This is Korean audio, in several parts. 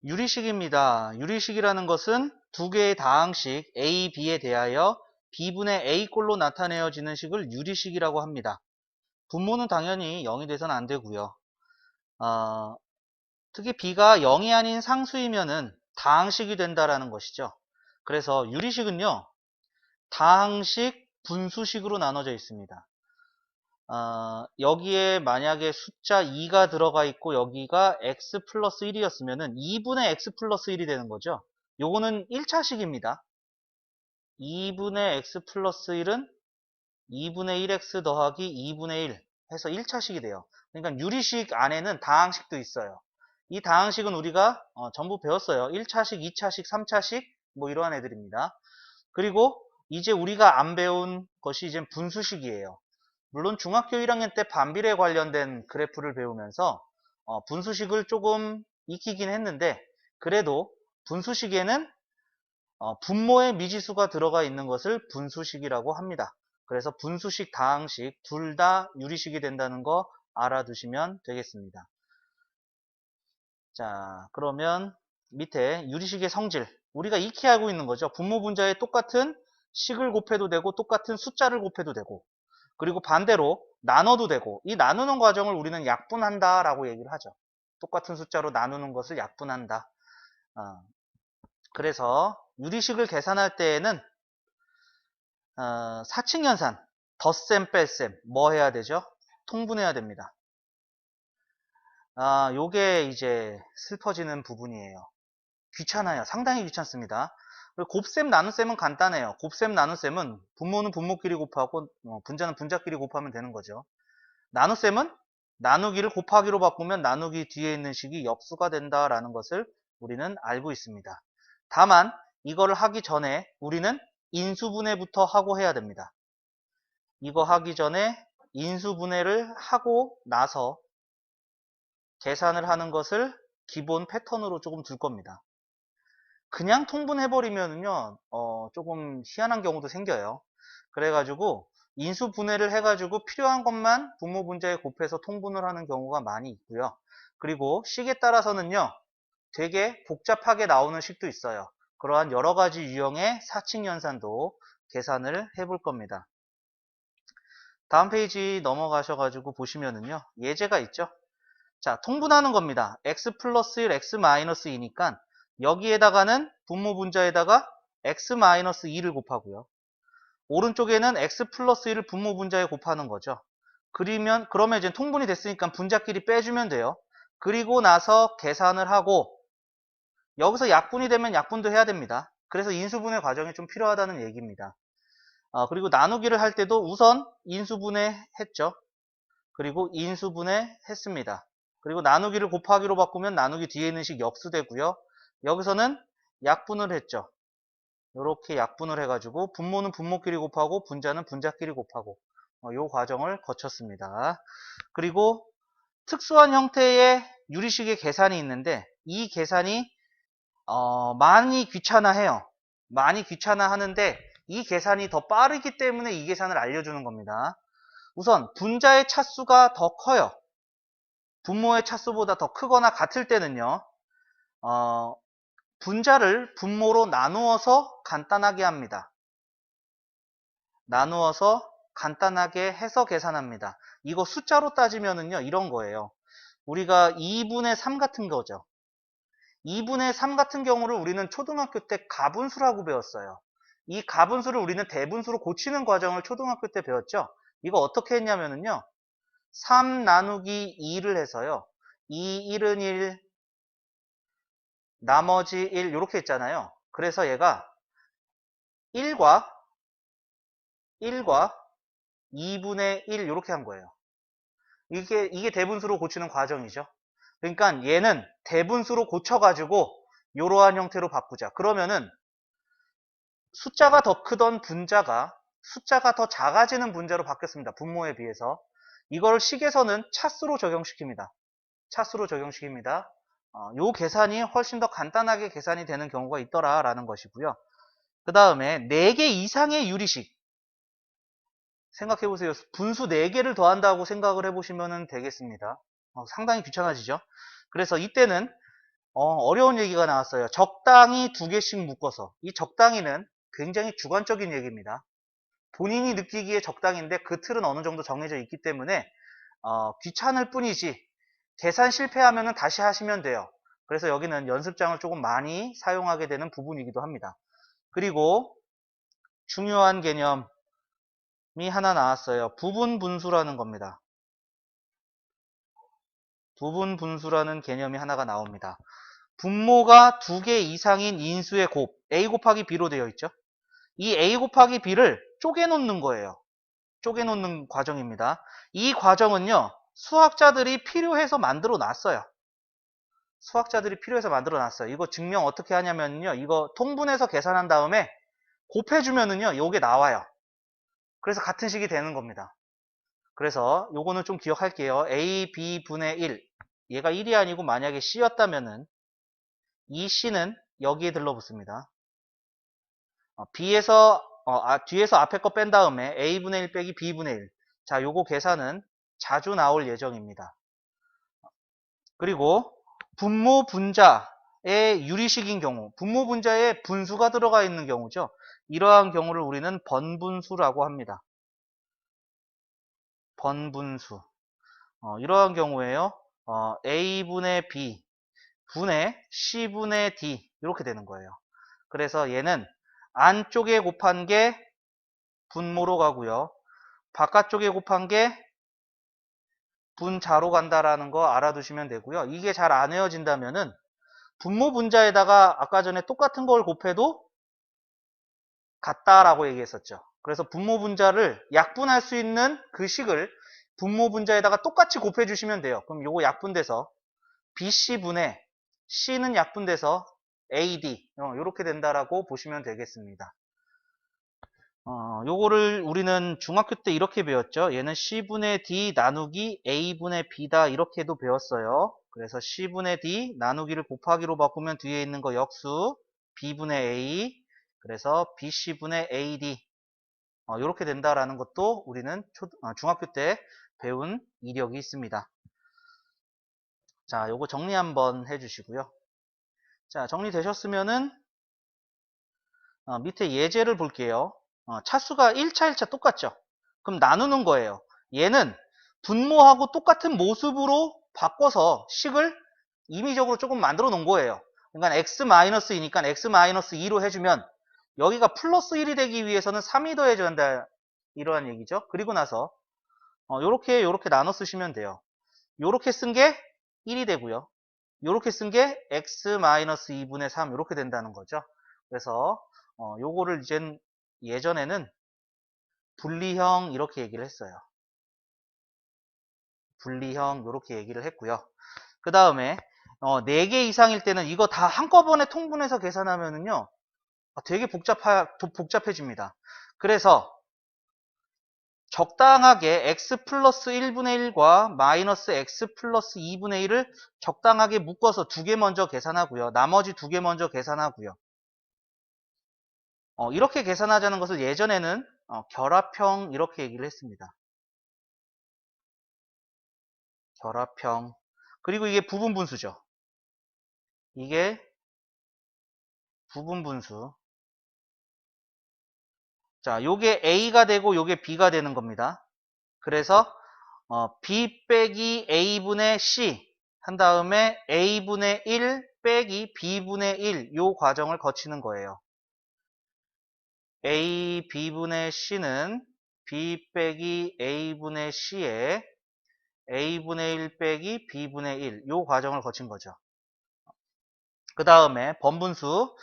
유리식입니다. 유리식이라는 것은 두 개의 다항식 A, B에 대하여 B분의 A꼴로 나타내어지는 식을 유리식이라고 합니다. 분모는 당연히 0이 돼서는 안 되고요. 특히 B가 0이 아닌 상수이면은 다항식이 된다라는 것이죠. 그래서 유리식은요, 다항식, 분수식으로 나눠져 있습니다. 여기에 만약에 숫자 2가 들어가 있고 여기가 x 플러스 1이었으면은 2분의 x 플러스 1이 되는 거죠. 요거는 1차식입니다. 2분의 x 플러스 1은 2분의 1x 더하기 2분의 1 해서 1차식이 돼요. 그러니까 유리식 안에는 다항식도 있어요. 이 다항식은 우리가 전부 배웠어요. 1차식, 2차식, 3차식 뭐 이러한 애들입니다. 그리고 이제 우리가 안 배운 것이 이제 분수식이에요. 물론 중학교 1학년 때 반비례 관련된 그래프를 배우면서 분수식을 조금 익히긴 했는데, 그래도 분수식에는 분모의 미지수가 들어가 있는 것을 분수식이라고 합니다. 그래서 분수식, 다항식 둘 다 유리식이 된다는 거 알아두시면 되겠습니다. 자, 그러면 밑에 유리식의 성질, 우리가 익히 알고 있는 거죠. 분모 분자에 똑같은 식을 곱해도 되고 똑같은 숫자를 곱해도 되고, 그리고 반대로 나눠도 되고, 이 나누는 과정을 우리는 약분한다 라고 얘기를 하죠. 똑같은 숫자로 나누는 것을 약분한다. 그래서 유리식을 계산할 때에는 사칙연산, 덧셈 뺄셈 뭐 해야 되죠? 통분해야 됩니다. 요게 이제 슬퍼지는 부분이에요. 귀찮아요. 상당히 귀찮습니다. 곱셈, 나눗셈은 간단해요. 곱셈, 나눗셈은 분모는 분모끼리 곱하고 분자는 분자끼리 곱하면 되는 거죠. 나눗셈은 나누기를 곱하기로 바꾸면 나누기 뒤에 있는 식이 역수가 된다라는 것을 우리는 알고 있습니다. 다만 이거를 하기 전에 우리는 인수분해부터 하고 해야 됩니다. 이거 하기 전에 인수분해를 하고 나서 계산을 하는 것을 기본 패턴으로 조금 둘 겁니다. 그냥 통분해버리면요, 조금 희한한 경우도 생겨요. 그래가지고 인수분해를 해가지고 필요한 것만 분모 분자에 곱해서 통분을 하는 경우가 많이 있고요. 그리고 식에 따라서는요, 되게 복잡하게 나오는 식도 있어요. 그러한 여러 가지 유형의 사칙연산도 계산을 해볼 겁니다. 다음 페이지 넘어가셔가지고 보시면은요, 예제가 있죠. 자, 통분하는 겁니다. x 플러스 1, x 마이너스 2니까 여기에다가는 분모 분자에다가 x 마이너스 2를 곱하고요. 오른쪽에는 x 플러스 1을 분모 분자에 곱하는 거죠. 그러면 이제 통분이 됐으니까 분자끼리 빼주면 돼요. 그리고 나서 계산을 하고 여기서 약분이 되면 약분도 해야 됩니다. 그래서 인수분해 과정이 좀 필요하다는 얘기입니다. 그리고 나누기를 할 때도 우선 인수분해 했죠. 그리고 인수분해 했습니다. 그리고 나누기를 곱하기로 바꾸면 나누기 뒤에 있는 식 역수되고요. 여기서는 약분을 했죠. 이렇게 약분을 해가지고 분모는 분모끼리 곱하고 분자는 분자끼리 곱하고 이 과정을 거쳤습니다. 그리고 특수한 형태의 유리식의 계산이 있는데 이 계산이 많이 귀찮아해요. 많이 귀찮아하는데 이 계산이 더 빠르기 때문에 이 계산을 알려주는 겁니다. 우선 분자의 차수가 더 커요. 분모의 차수보다 더 크거나 같을 때는요, 분자를 분모로 나누어서 간단하게 합니다. 나누어서 간단하게 해서 계산합니다. 이거 숫자로 따지면은요, 이런 거예요. 우리가 2분의 3 같은 거죠. 2분의 3 같은 경우를 우리는 초등학교 때 가분수라고 배웠어요. 이 가분수를 우리는 대분수로 고치는 과정을 초등학교 때 배웠죠. 이거 어떻게 했냐면은요, 3 나누기 2를 해서요, 2, 1은 1, 나머지 1 이렇게 했잖아요. 그래서 얘가 1과 2분의 1 이렇게 한 거예요. 이게 대분수로 고치는 과정이죠. 그러니까 얘는 대분수로 고쳐가지고 이러한 형태로 바꾸자. 그러면은 숫자가 더 크던 분자가 숫자가 더 작아지는 분자로 바뀌었습니다. 분모에 비해서. 이걸 식에서는 차수로 적용시킵니다. 차수로 적용시킵니다. 요 계산이 훨씬 더 간단하게 계산이 되는 경우가 있더라라는 것이고요. 그 다음에 4개 이상의 유리식. 생각해보세요. 분수 4개를 더한다고 생각을 해보시면 되겠습니다. 상당히 귀찮아지죠. 그래서 이때는 어려운 얘기가 나왔어요. 적당히 두 개씩 묶어서. 이 적당히는 굉장히 주관적인 얘기입니다. 본인이 느끼기에 적당인데 그 틀은 어느 정도 정해져 있기 때문에 귀찮을 뿐이지 계산 실패하면 다시 하시면 돼요. 그래서 여기는 연습장을 조금 많이 사용하게 되는 부분이기도 합니다. 그리고 중요한 개념이 하나 나왔어요. 부분 분수라는 겁니다. 부분 분수라는 개념이 하나가 나옵니다. 분모가 2개 이상인 인수의 곱, a 곱하기 b로 되어 있죠. 이 a 곱하기 b를 쪼개놓는 거예요. 쪼개놓는 과정입니다. 이 과정은요, 수학자들이 필요해서 만들어 놨어요. 수학자들이 필요해서 만들어 놨어요. 이거 증명 어떻게 하냐면요, 이거 통분해서 계산한 다음에 곱해주면은요, 요게 나와요. 그래서 같은 식이 되는 겁니다. 그래서 요거는 좀 기억할게요. a, b 분의 1. 얘가 1이 아니고 만약에 c였다면은 이 c는 여기에 들러붙습니다. 뒤에서 앞에 거 뺀 다음에 a분의 1 빼기 b분의 1. 자, 요거 계산은 자주 나올 예정입니다. 그리고 분모 분자의 유리식인 경우, 분모 분자에 분수가 들어가 있는 경우죠. 이러한 경우를 우리는 번분수라고 합니다. 번분수. 이러한 경우에요. a분의 b 분의 c분의 d 이렇게 되는 거예요. 그래서 얘는 안쪽에 곱한 게 분모로 가고요. 바깥쪽에 곱한 게 분자로 간다라는 거 알아두시면 되고요. 이게 잘 안 외워진다면은 분모 분자에다가 아까 전에 똑같은 걸 곱해도 같다라고 얘기했었죠. 그래서 분모 분자를 약분할 수 있는 그 식을 분모 분자에다가 똑같이 곱해주시면 돼요. 그럼 요거 약분돼서 BC분의 C는 약분돼서 AD 이렇게 된다라고 보시면 되겠습니다. 요거를 우리는 중학교 때 이렇게 배웠죠. 얘는 C분의 D 나누기 A분의 B다 이렇게도 배웠어요. 그래서 C분의 D 나누기를 곱하기로 바꾸면 뒤에 있는 거 역수 B분의 A 그래서 BC분의 AD 이렇게 된다라는 것도 우리는 중학교 때 배운 이력이 있습니다. 자, 요거 정리 한번 해주시고요. 자, 정리되셨으면은 밑에 예제를 볼게요. 차수가 1차, 1차 똑같죠? 그럼 나누는 거예요. 얘는 분모하고 똑같은 모습으로 바꿔서 식을 임의적으로 조금 만들어 놓은 거예요. 그러니까 x-2니까 x-2로 해주면 여기가 플러스 1이 되기 위해서는 3이 더해져야 한다. 이러한 얘기죠. 그리고 나서 요렇게 나눠 쓰시면 돼요. 요렇게 쓴 게 1이 되고요. 요렇게 쓴 게 x-2분의 3 이렇게 된다는 거죠. 그래서 요거를 이젠 예전에는 분리형 이렇게 얘기를 했어요. 분리형 이렇게 얘기를 했고요. 그 다음에 4개 이상일 때는 이거 다 한꺼번에 통분해서 계산하면은요 되게 복잡해집니다. 그래서 적당하게 x 플러스 1분의 1과 마이너스 x 플러스 2분의 1을 적당하게 묶어서 2개 먼저 계산하고요. 나머지 2개 먼저 계산하고요. 이렇게 계산하자는 것을 예전에는 결합형 이렇게 얘기를 했습니다. 결합형. 그리고 이게 부분분수죠. 이게 부분분수. 자, 요게 A가 되고 요게 B가 되는 겁니다. 그래서 B 빼기 A분의 C 한 다음에 A분의 1 빼기 B분의 1 요 과정을 거치는 거예요. A, B분의 C는 B 빼기 A분의 C에 A분의 1 빼기 B분의 1 요 과정을 거친 거죠. 그 다음에 번분수.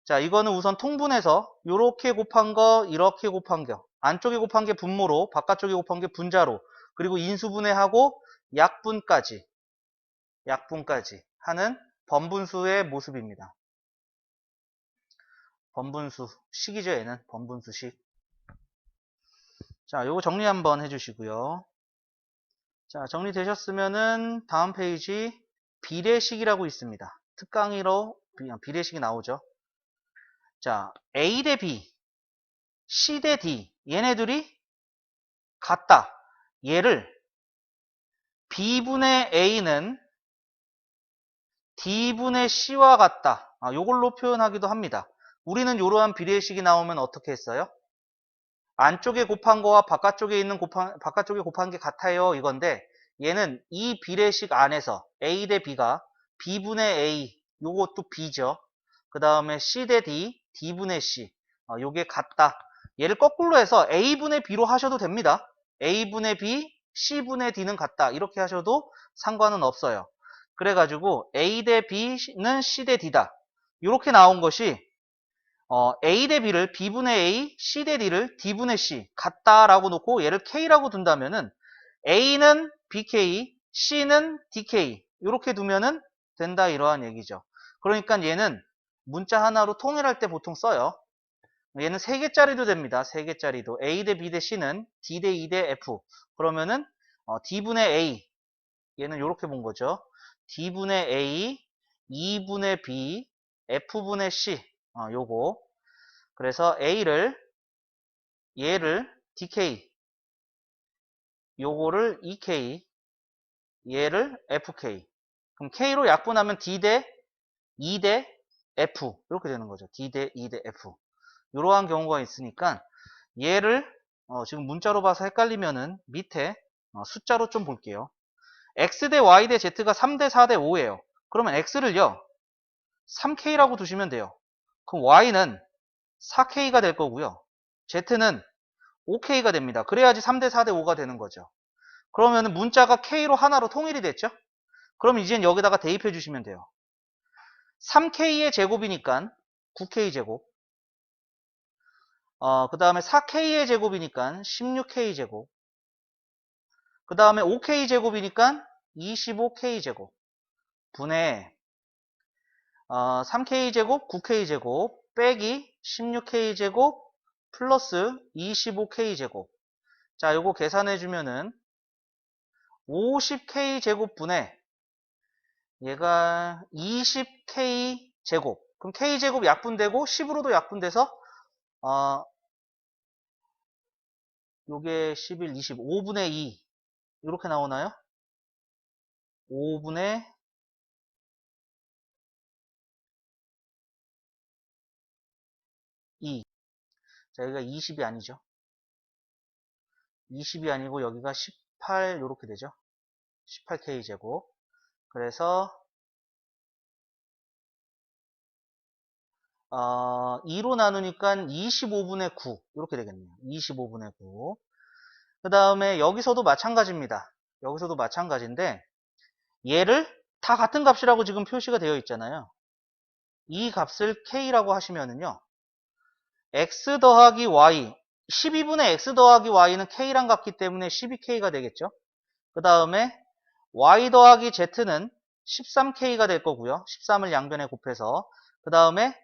자, 이거는 우선 통분해서 이렇게 곱한 거, 이렇게 곱한 거. 안쪽에 곱한 게 분모로, 바깥쪽에 곱한 게 분자로, 그리고 인수분해하고 약분까지 하는 번분수의 모습입니다. 번분수 식이죠, 얘는. 번분수식. 자, 요거 정리 한번 해주시고요. 자, 정리되셨으면은 다음 페이지 비례식이라고 있습니다. 특강으로 비례식이 나오죠. 자, A 대 B, C 대 D 얘네들이 같다. 얘를 B분의 A는 D분의 C와 같다. 요걸로 표현하기도 합니다. 우리는 이러한 비례식이 나오면 어떻게 했어요? 안쪽에 곱한 거와 바깥쪽에 곱한 게 같아요. 이건데, 얘는 이 비례식 안에서 A 대 B가 B분의 A, 요것도 B죠. 그 다음에 C 대 D, D분의 C. 요게 같다. 얘를 거꾸로 해서 A분의 B로 하셔도 됩니다. A분의 B, C분의 D는 같다. 이렇게 하셔도 상관은 없어요. 그래가지고 A 대 B는 C 대 D다. 이렇게 나온 것이 A 대 B를 B분의 A, C 대 D를 D분의 C 같다라고 놓고 얘를 K라고 둔다면은 A는 BK, C는 DK 이렇게 두면은 된다 이러한 얘기죠. 그러니까 얘는 문자 하나로 통일할 때 보통 써요. 얘는 3개짜리도 됩니다. 3개짜리도. A 대 B 대 C는 D 대 E 대 F. 그러면은 D분의 A 얘는 이렇게 본 거죠. D분의 A, 2분의 B, F분의 C 요거. 그래서 얘를 DK, 요거를 EK, 얘를 FK. 그럼 K로 약분하면 D 대 E 대 F 이렇게 되는 거죠. D 대 E 대 F. 이러한 경우가 있으니까 얘를 지금 문자로 봐서 헷갈리면은 밑에 숫자로 좀 볼게요. X 대 Y 대 Z가 3 대 4 대 5예요. 그러면 X를요 3K라고 두시면 돼요. 그럼 Y는 4K가 될 거고요. Z는 5K가 됩니다. 그래야지 3 대 4 대 5가 되는 거죠. 그러면 문자가 K로 하나로 통일이 됐죠? 그럼 이젠 여기다가 대입해 주시면 돼요. 3K의 제곱이니까 9K 제곱. 그 다음에 4K의 제곱이니까 16K 제곱. 그 다음에 5K 제곱이니까 25K 제곱. 분의 3K 제곱, 9K 제곱 빼기 16K 제곱 플러스 25K 제곱. 자, 요거 계산해 주면은 50K 제곱분의 얘가 20K 제곱. 그럼 K 제곱 약분되고 10으로도 약분돼서 요게 11, 20, 5분의 2 이렇게 나오나요? 5분의 2. 자, 여기가 20이 아니죠. 20이 아니고 여기가 18 이렇게 되죠. 18K 제곱. 그래서 2로 나누니까 25분의 9 이렇게 되겠네요. 25분의 9. 그 다음에 여기서도 마찬가지입니다. 여기서도 마찬가지인데 얘를 다 같은 값이라고 지금 표시가 되어 있잖아요. 이 값을 K라고 하시면은요. X 더하기 Y 12분의 X 더하기 Y는 K랑 같기 때문에 12K가 되겠죠. 그 다음에 Y 더하기 Z는 13K가 될 거고요. 13을 양변에 곱해서 그 다음에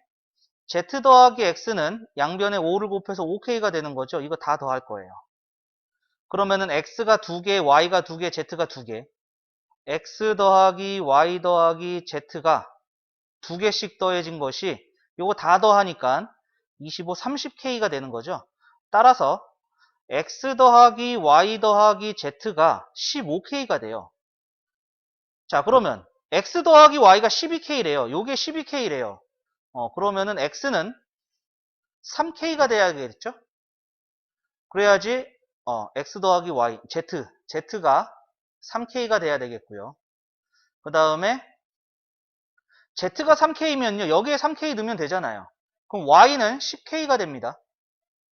Z 더하기 X는 양변에 5를 곱해서 5K가 되는 거죠. 이거 다 더할 거예요. 그러면은 X가 2개, Y가 2개, Z가 2개. X 더하기 Y 더하기 Z가 2개씩 더해진 것이 요거 다 더하니까 25, 30K가 되는 거죠. 따라서 X 더하기 Y 더하기 Z가 15K가 돼요. 자, 그러면 X 더하기 Y가 12K래요. 요게 12K래요. 그러면은 X는 3K가 돼야겠죠? 그래야지 X 더하기 Y, Z가 3K가 돼야 되겠고요. 그 다음에 Z가 3K면요. 여기에 3K 넣으면 되잖아요. 그럼 Y는 10K가 됩니다.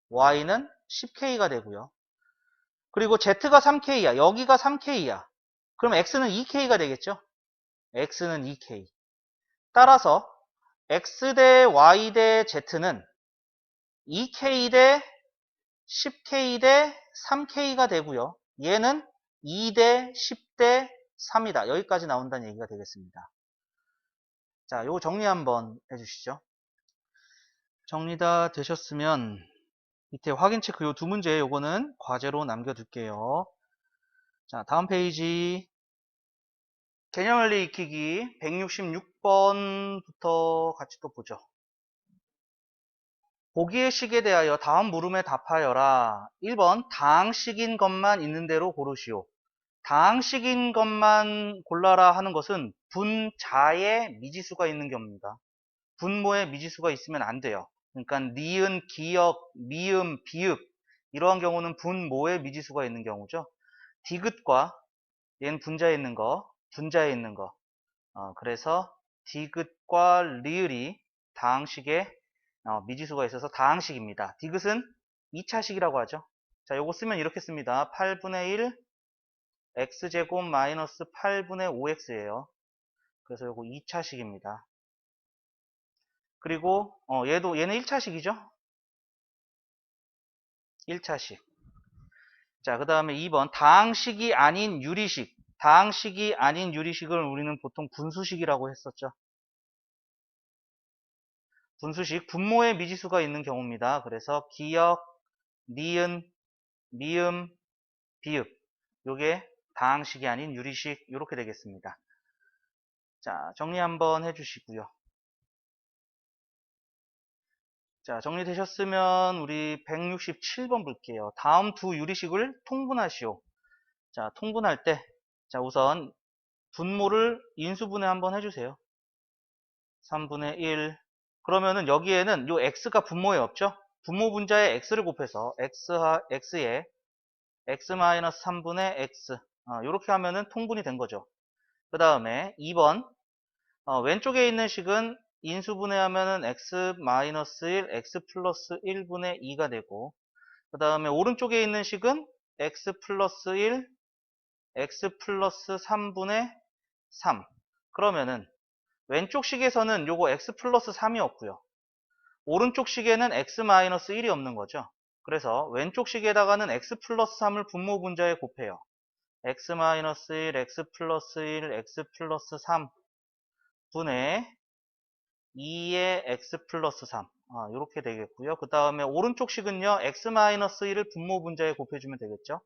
Y는 10K가 되고요. 그리고 Z가 3K야. 여기가 3K야. 그럼 X는 2K가 되겠죠? X는 2K. 따라서 X 대 Y 대 Z는 2K 대 10K 대 3K가 되고요. 얘는 2 대 10 대 3이다. 여기까지 나온다는 얘기가 되겠습니다. 자, 요거 정리 한번 해주시죠. 정리 다 되셨으면 밑에 확인 체크 요 두 문제 요거는 과제로 남겨둘게요. 자, 다음 페이지 개념원리 익히기 166번부터 같이 또 보죠. 보기의 식에 대하여 다음 물음에 답하여라. 1번 당식인 것만 있는 대로 고르시오. 다항식인 것만 골라라 하는 것은 분자에 미지수가 있는 경우입니다. 분모에 미지수가 있으면 안 돼요. 그러니까 니은, 기역, 미음, 비읍 이러한 경우는 분모에 미지수가 있는 경우죠. 디귿과 얘는 분자에 있는 거, 분자에 있는 거. 그래서 디귿과 리을이 다항식에 미지수가 있어서 다항식입니다. 디귿은 2차식이라고 하죠. 자, 요거 쓰면 이렇게 씁니다. 8분의 1 x제곱 마이너스 8분의 5x예요. 그래서 요거 2차식입니다. 그리고 얘는 1차식이죠. 1차식. 자, 그 다음에 2번 다항식이 아닌 유리식. 다항식이 아닌 유리식을 우리는 보통 분수식이라고 했었죠. 분수식, 분모에 미지수가 있는 경우입니다. 그래서 기역, 니은, 미음, 비읍 요게 다항식이 아닌 유리식 이렇게 되겠습니다. 자, 정리 한번 해주시고요. 자, 정리되셨으면 우리 167번 볼게요. 다음 두 유리식을 통분하시오. 자, 통분할 때, 자, 우선 분모를 인수분해 한번 해주세요. 3분의 1. 그러면은 여기에는 요 x가 분모에 없죠? 분모 분자에 x를 곱해서 x에 x-3분의 x. 이렇게 하면은 통분이 된 거죠. 그 다음에 2번. 왼쪽에 있는 식은 인수분해하면은 x-1, x 플러스 1분의 2가 되고, 그 다음에 오른쪽에 있는 식은 x 플러스 1, x 플러스 3분의 3. 그러면은 왼쪽 식에서는 요거 x 플러스 3이 없고요. 오른쪽 식에는 x 마이너스 1이 없는 거죠. 그래서 왼쪽 식에다가는 x 플러스 3을 분모 분자에 곱해요. x 마이너스 1, x 플러스 1, x 플러스 3 분의 2의 x 플러스 3. 이렇게 되겠고요. 그 다음에 오른쪽 식은요. x 마이너스 1을 분모 분자에 곱해주면 되겠죠.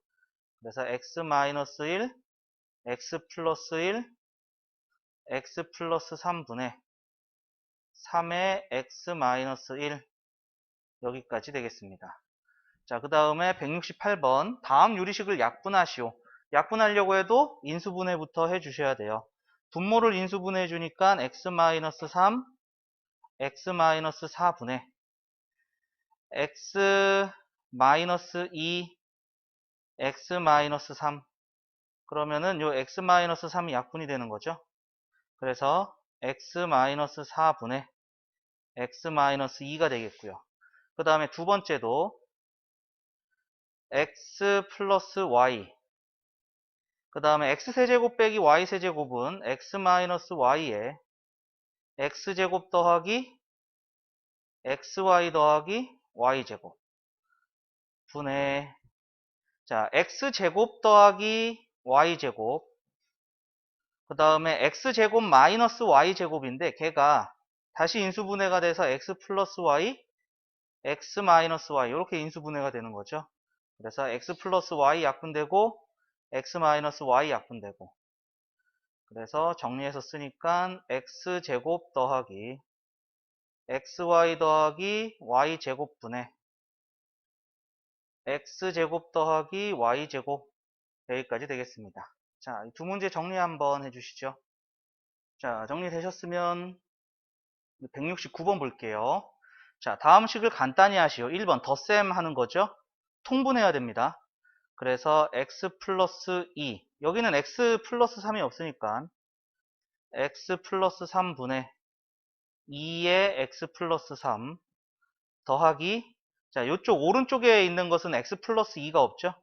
그래서 x 마이너스 1, x 플러스 1, x 플러스 3분의 3의 x 마이너스 1 여기까지 되겠습니다. 자, 그 다음에 168번 다음 유리식을 약분하시오. 약분하려고 해도 인수분해부터 해주셔야 돼요. 분모를 인수분해 주니까 x-3, x-4분의 x-2, x-3 그러면은 요 x-3이 약분이 되는 거죠. 그래서 x-4분의 x-2가 되겠고요. 그 다음에 두 번째도 x 플러스 y 그 다음에 x세제곱 빼기 y세제곱은 x-y에 x제곱 더하기 xy 더하기 y제곱 분의 자 x제곱 더하기 y제곱 그 다음에 x제곱 마이너스 y제곱인데 걔가 다시 인수분해가 돼서 x 플러스 y x 마이너스 y 이렇게 인수분해가 되는 거죠. 그래서 x 플러스 y 약분되고 x 마이너스 y 약분되고 그래서 정리해서 쓰니까 x제곱 더하기 xy 더하기 y제곱분의 x제곱 더하기 y제곱 여기까지 되겠습니다. 자, 두 문제 정리 한번 해주시죠. 자, 정리되셨으면 169번 볼게요. 자, 다음 식을 간단히 하시오. 1번 덧셈 하는 거죠. 통분해야 됩니다. 그래서 x 플러스 2 여기는 x 플러스 3이 없으니까 x 플러스 3분의 2의 x 플러스 3 더하기 자 요쪽 오른쪽에 있는 것은 x 플러스 2가 없죠.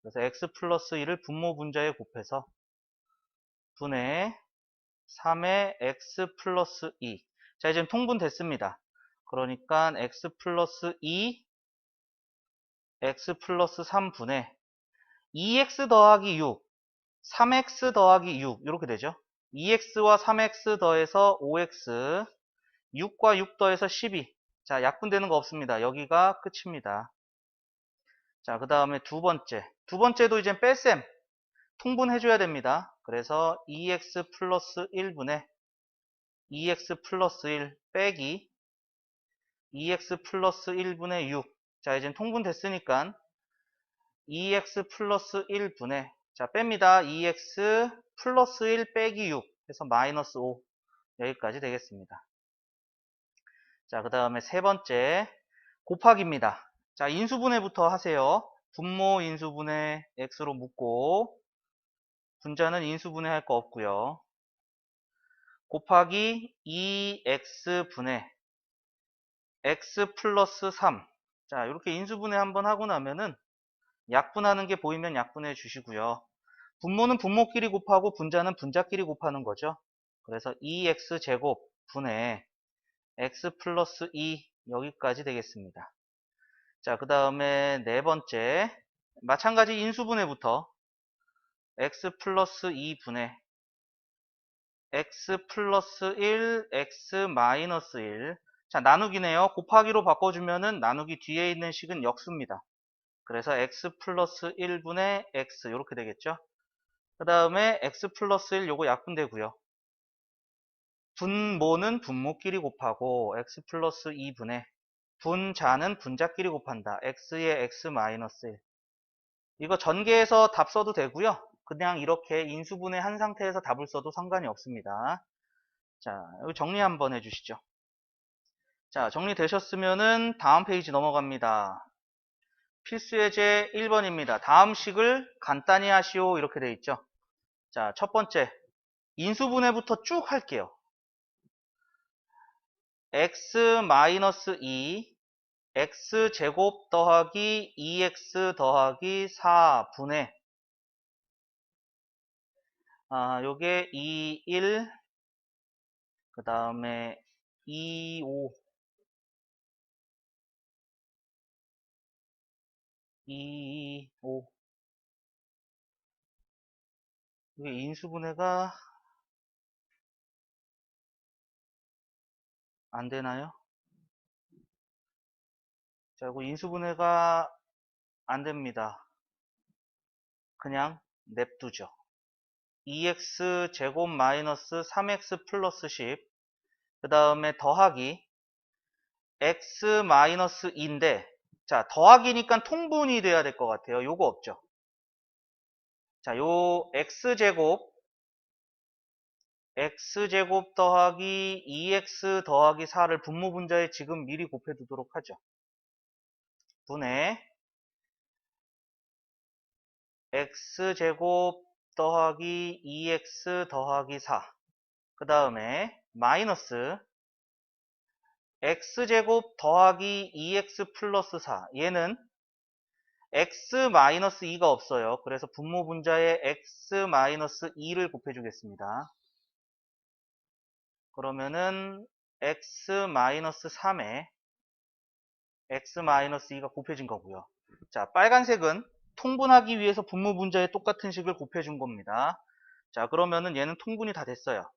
그래서 x 플러스 2를 분모 분자에 곱해서 분의 3의 x 플러스 2 자 이제 통분됐습니다. 그러니까 x 플러스 2 x 플러스 3분의 2x 더하기 6 3x 더하기 6 이렇게 되죠. 2x와 3x 더해서 5x 6과 6 더해서 12 자 약분되는 거 없습니다. 여기가 끝입니다. 자 그 다음에 두 번째도 이제 뺄셈 통분해줘야 됩니다. 그래서 2x 플러스 1분의 2x 플러스 1 빼기 2x 플러스 1분의 6 자 이제 통분됐으니까 2x 플러스 1분의 자, 뺍니다. 2x 플러스 1 빼기 6 해서 마이너스 5 여기까지 되겠습니다. 자, 그 다음에 세 번째 곱하기입니다. 자, 인수분해부터 하세요. 분모 인수분해 x로 묶고 분자는 인수분해 할 거 없고요. 곱하기 2x분의 x 플러스 3. 자, 이렇게 인수분해 한번 하고 나면은 약분하는 게 보이면 약분해 주시고요. 분모는 분모끼리 곱하고 분자는 분자끼리 곱하는 거죠. 그래서 2x제곱 분의 x 플러스 2 여기까지 되겠습니다. 자, 그 다음에 네 번째 마찬가지 인수분해부터 x 플러스 2분의 x 플러스 1, x 마이너스 1. 자, 나누기네요. 곱하기로 바꿔주면은 나누기 뒤에 있는 식은 역수입니다. 그래서 x 플러스 1분의 x 이렇게 되겠죠. 그 다음에 x 플러스 1 요거 약분되고요. 분모는 분모끼리 곱하고 x 플러스 2분의 분자는 분자끼리 곱한다. x의 x 마이너스 1. 이거 전개해서 답 써도 되고요. 그냥 이렇게 인수분해 한 상태에서 답을 써도 상관이 없습니다. 자, 여기 정리 한번 해주시죠. 자, 정리되셨으면은 다음 페이지 넘어갑니다. 필수 예제 1번입니다. 다음 식을 간단히 하시오 이렇게 돼 있죠. 자, 첫 번째 인수분해부터 쭉 할게요. x-2 x제곱 더하기 2x 더하기 4분의 요게 2, 1 그 다음에 2, 5 2, 5 이게 인수분해가 안 되나요? 자, 이거 인수분해가 안 됩니다. 그냥 냅두죠. 2x 제곱 마이너스 3x 플러스 10 그 다음에 더하기 x 마이너스 2인데 자, 더하기니까 통분이 돼야 될 것 같아요. 요거 없죠. 자, 요 x제곱 더하기 2x 더하기 4를 분모 분자에 지금 미리 곱해 두도록 하죠. 분의 x제곱 더하기 2x 더하기 4 그 다음에 마이너스 x제곱 더하기 2x 플러스 4 얘는 x 마이너스 2가 없어요. 그래서 분모 분자에 x 마이너스 2를 곱해 주겠습니다. 그러면은 x 마이너스 3에 x 마이너스 2가 곱해진 거고요. 자, 빨간색은 통분하기 위해서 분모 분자에 똑같은 식을 곱해준 겁니다. 자, 그러면은 얘는 통분이 다 됐어요.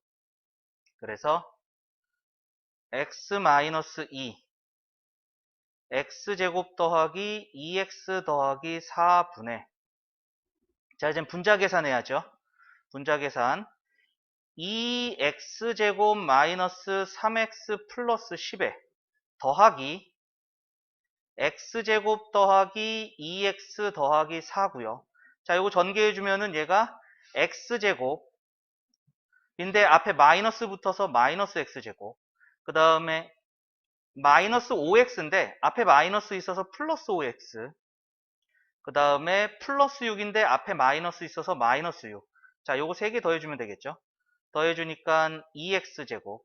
그래서 x 마이너스 2 x제곱 더하기 2x 더하기 4분의 자, 이제 분자 계산해야죠. 분자 계산 2x제곱 마이너스 3x 플러스 10에 더하기 x제곱 더하기 2x 더하기 4고요. 자, 이거 전개해주면은 얘가 x제곱 인데 앞에 마이너스 붙어서 마이너스 x제곱 그 다음에 마이너스 5x인데 앞에 마이너스 있어서 플러스 5x 그 다음에 플러스 6인데 앞에 마이너스 있어서 마이너스 6 자, 요거 3개 더해주면 되겠죠. 더해주니까 2x제곱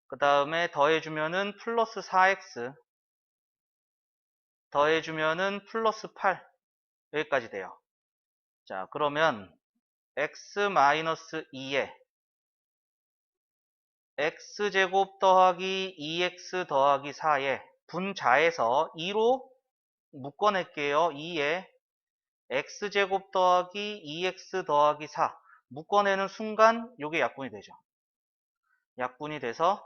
그 다음에 더해주면은 플러스 4x 더해주면은 플러스 8 여기까지 돼요. 자, 그러면 x-2에 x제곱 더하기 2x 더하기 4에 분자에서 2로 묶어낼게요. 2에 x제곱 더하기 2x 더하기 4 묶어내는 순간 요게 약분이 되죠. 약분이 돼서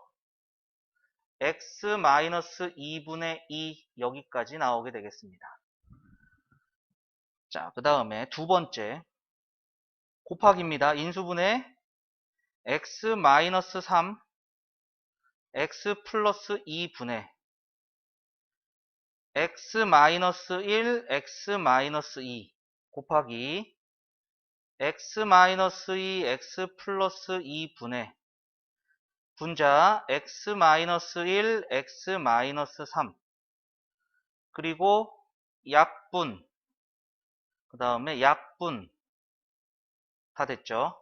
x-2분의 2 여기까지 나오게 되겠습니다. 자, 그 다음에 두 번째 곱하기입니다. 인수분해 x-3 x 플러스 2분의 x 마이너스 1 x 마이너스 2 곱하기 x-2 x 플러스 2분의 분자 x-1 x-3 그리고 약분 그 다음에 약분 다 됐죠.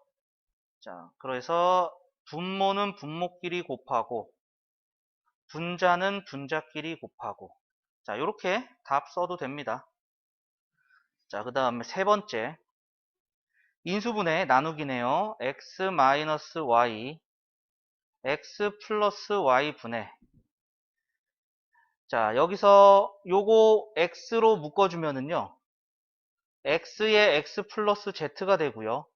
자, 그래서 분모는 분모끼리 곱하고 분자는 분자끼리 곱하고 자, 이렇게 답 써도 됩니다. 자, 그 다음에 세 번째 인수분해 나누기네요. x-y x 플러스 y 분의 자, 여기서 요거 x로 묶어주면은요 x에 x 플러스 z가 되고요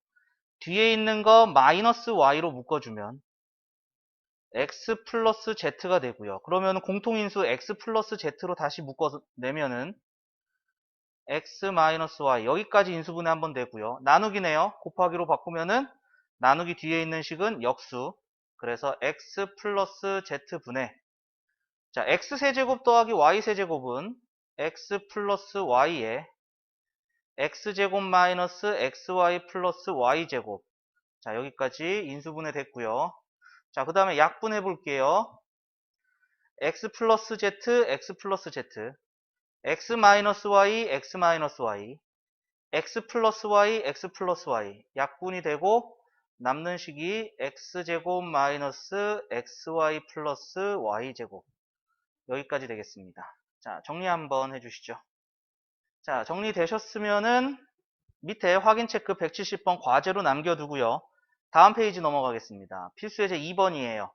뒤에 있는 거 마이너스 y로 묶어주면 x 플러스 z가 되고요. 그러면 공통인수 x 플러스 z로 다시 묶어내면은 x 마이너스 y 여기까지 인수분해 한번 되고요. 나누기네요. 곱하기로 바꾸면은 나누기 뒤에 있는 식은 역수. 그래서 x 플러스 z분의 자 x세제곱 더하기 y세제곱은 x 플러스 y에 x제곱 마이너스 xy 플러스 y제곱 자 여기까지 인수분해 됐고요. 자, 그 다음에 약분해 볼게요. x 플러스 z, x 플러스 z, x 마이너스 y, x 마이너스 y, x 플러스 y, x 플러스 y 약분이 되고 남는 식이 x제곱 마이너스 xy 플러스 y제곱 여기까지 되겠습니다. 자, 정리 한번 해주시죠. 자, 정리되셨으면은 밑에 확인 체크 170번 과제로 남겨두고요. 다음 페이지 넘어가겠습니다. 필수예제 2번이에요.